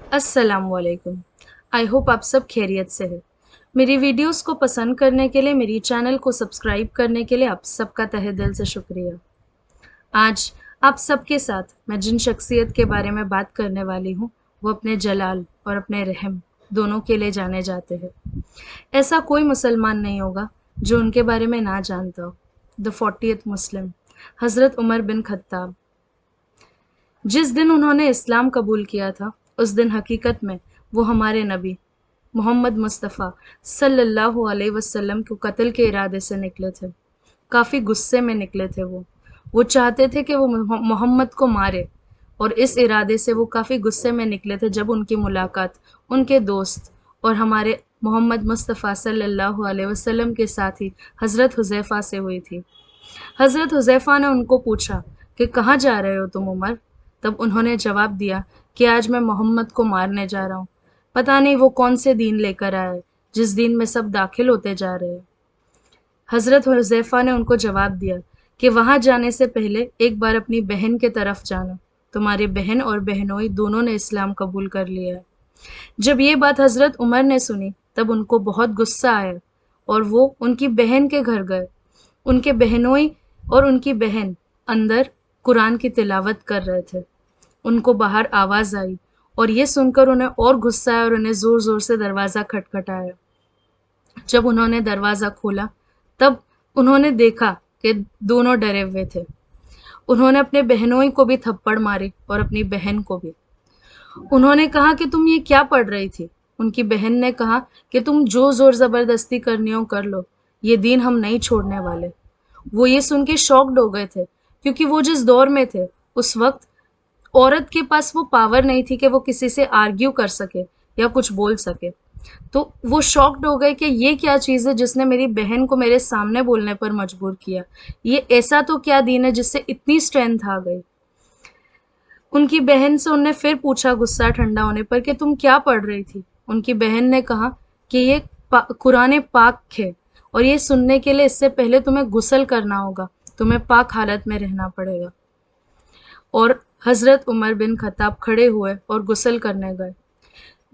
अस्सलाम वालेकुम। I hope आप सब खैरियत से है। मेरी वीडियोस को पसंद करने के लिए, मेरी चैनल को सब्सक्राइब करने के लिए आप सबका तहे दिल से शुक्रिया। आज आप सबके साथ मैं जिन शख्सियत के बारे में बात करने वाली हूँ, वो अपने जलाल और अपने रहम दोनों के लिए जाने जाते हैं। ऐसा कोई मुसलमान नहीं होगा जो उनके बारे में ना जानता हो। द 40th मुस्लिम, हज़रत उमर बिन खत्ताब। जिस दिन उन्होंने इस्लाम कबूल किया था, उस दिन हकीकत में वो हमारे नबी मोहम्मद मुस्तफ़ा सल्लल्लाहु अलैहि वसल्लम को कत्ल के इरादे से निकले थे। काफ़ी गुस्से में निकले थे वो चाहते थे कि वो मोहम्मद को मारे, और इस इरादे से वो काफ़ी गुस्से में निकले थे जब उनकी मुलाकात उनके दोस्त और हमारे मोहम्मद मुस्तफ़ा सल्लल्लाहु अलैहि वसल्लम के साथी हज़रत हुज़ैफ़ा से हुई थी। हज़रत हुज़ैफ़ा ने उनको पूछा कि कहाँ जा रहे हो तुम उमर? तब उन्होंने जवाब दिया कि आज मैं मोहम्मद को मारने जा रहा हूँ। पता नहीं वो कौन से दीन लेकर आया है, जिस दीन में सब दाखिल होते जा रहे हैं। हज़रत हुज़ैफ़ा ने उनको जवाब दिया कि वहाँ जाने से पहले एक बार अपनी बहन के तरफ जाना। तुम्हारी बहन और बहनोई दोनों ने इस्लाम कबूल कर लिया है। जब ये बात हज़रत उमर ने सुनी, तब उनको बहुत गुस्सा आया और वो उनकी बहन के घर गए। उनके बहनोई और उनकी बहन अंदर कुरान की तिलावत कर रहे थे। उनको बाहर आवाज़ आई और ये सुनकर उन्हें और गुस्सा आया और उन्हें ज़ोर-ज़ोर से दरवाज़ा खटखटाया। जब उन्होंने दरवाज़ा खोला, तब उन्होंने देखा कि दोनों डरे हुए थे। उन्होंने अपने बहनोई को भी थप्पड़ मारे और अपनी बहन को भी। उन्होंने कहा कि तुम ये क्या पढ़ रही थी? उनकी बहन ने कहा कि तुम जो ज़ोर ज़बरदस्ती करनी हो कर लो, ये दीन हम नहीं छोड़ने वाले। वो ये सुन के शॉक्ड हो गए थे, क्योंकि वो जिस दौर में थे, उस वक़्त औरत के पास वो पावर नहीं थी कि वो किसी से आर्ग्यू कर सके या कुछ बोल सके। तो वो शॉक्ड हो गए कि ये क्या चीज़ है जिसने मेरी बहन को मेरे सामने बोलने पर मजबूर किया। ये ऐसा तो क्या दीन है जिससे इतनी स्ट्रेंथ आ गई। उनकी बहन से उनने फिर पूछा गुस्सा ठंडा होने पर कि तुम क्या पढ़ रही थी? उनकी बहन ने कहा कि ये कुरान पाक है, और ये सुनने के लिए इससे पहले तुम्हें गुस्ल करना होगा, तुम्हें पाक हालत में रहना पड़ेगा। और हज़रत उमर बिन खत्ताब खड़े हुए और गुस्ल करने गए।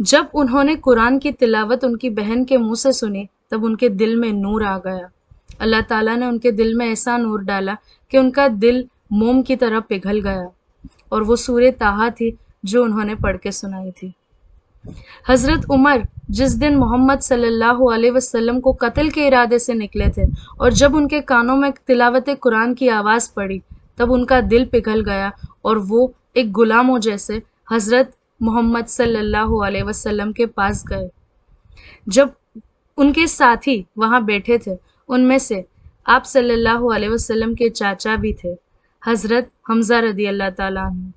जब उन्होंने कुरान की तिलावत उनकी बहन के मुंह से सुनी, तब उनके दिल में नूर आ गया। अल्लाह ताला ने उनके दिल में ऐसा नूर डाला कि उनका दिल मोम की तरह पिघल गया, और वो सूरे ताहा थी जो उन्होंने पढ़ के सुनाई थी। हज़रत उमर जिस दिन मोहम्मद सल्लल्लाहु अलैहि वसल्लम को कत्ल के इरादे से निकले थे, और जब उनके कानों में तिलावत कुरान की आवाज़ पड़ी, तब उनका दिल पिघल गया और वो एक गुलामों जैसे हज़रत मोहम्मद सल्लल्लाहु अलैहि वसल्लम के पास गए। जब उनके साथी वहाँ बैठे थे, उनमें से आप सल्लल्लाहु अलैहि वसल्लम के चाचा भी थे, हज़रत हमज़ा रदी अल्लाह ताला अन्हु।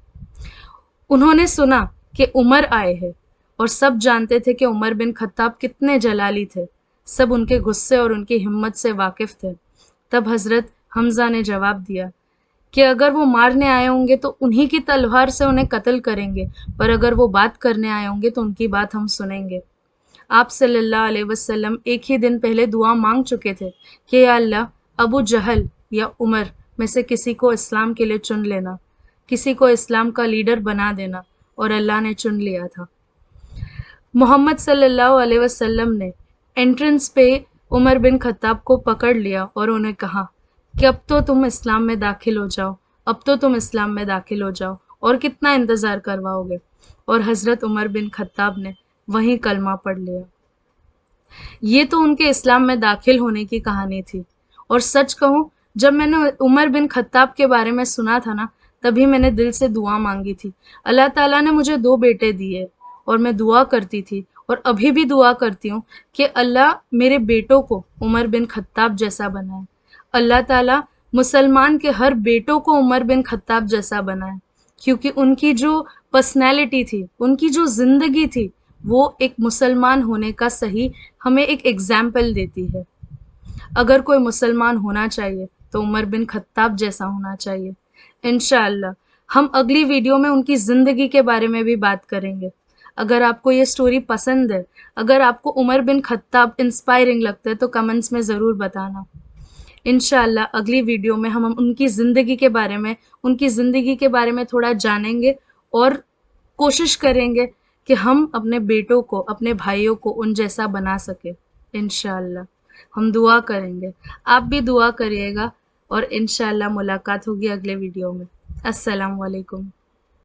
उन्होंने सुना कि उमर आए हैं, और सब जानते थे कि उमर बिन खत्ताब कितने जलाली थे। सब उनके गुस्से और उनकी हिम्मत से वाकिफ थे। तब हज़रत हमज़ा ने जवाब दिया कि अगर वो मारने आए होंगे तो उन्हीं की तलवार से उन्हें कत्ल करेंगे, पर अगर वो बात करने आए होंगे तो उनकी बात हम सुनेंगे। आप सल्लल्लाहु अलैहि वसल्लम एक ही दिन पहले दुआ मांग चुके थे कि या अल्लाह, अबू जहल या उमर में से किसी को इस्लाम के लिए चुन लेना, किसी को इस्लाम का लीडर बना देना, और अल्लाह ने चुन लिया था। मोहम्मद सल्लल्लाहु अलैहि वसल्लम ने एंट्रेंस पे उमर बिन खत्ताब को पकड़ लिया और उन्हें कहा कि अब तो तुम इस्लाम में दाखिल हो जाओ, अब तो तुम इस्लाम में दाखिल हो जाओ, और कितना इंतज़ार करवाओगे। और हज़रत उमर बिन खत्ताब ने वहीं कलमा पढ़ लिया। ये तो उनके इस्लाम में दाखिल होने की कहानी थी। और सच कहूँ, जब मैंने उमर बिन खत्ताब के बारे में सुना था ना, तभी मैंने दिल से दुआ मांगी थी। अल्लाह ताला ने मुझे 2 बेटे दिए, और मैं दुआ करती थी और अभी भी दुआ करती हूँ कि अल्लाह मेरे बेटों को उमर बिन खत्ताब जैसा बनाए। अल्लाह ताला मुसलमान के हर बेटों को उमर बिन खत्ताब जैसा बनाए, क्योंकि उनकी जो पर्सनैलिटी थी, उनकी जो ज़िंदगी थी, वो एक मुसलमान होने का सही हमें एक एग्जाम्पल देती है। अगर कोई मुसलमान होना चाहिए तो उमर बिन खत्ताब जैसा होना चाहिए। इंशाअल्लाह हम अगली वीडियो में उनकी ज़िंदगी के बारे में भी बात करेंगे। अगर आपको ये स्टोरी पसंद है, अगर आपको उमर बिन खत्ताब इंस्पायरिंग लगता है, तो कमेंट्स में ज़रूर बताना। इंशाअल्लाह अगली वीडियो में हम उनकी ज़िंदगी के बारे में थोड़ा जानेंगे, और कोशिश करेंगे کہ ہم اپنے بیٹوں کو، اپنے بھائیوں کو ان جیسا بنا سکے۔ انشاءاللہ ہم دعا کریں گے، آپ بھی دعا کریے گا، اور انشاءاللہ ملاقات ہوگی اگلے ویڈیو میں۔ السلام علیکم۔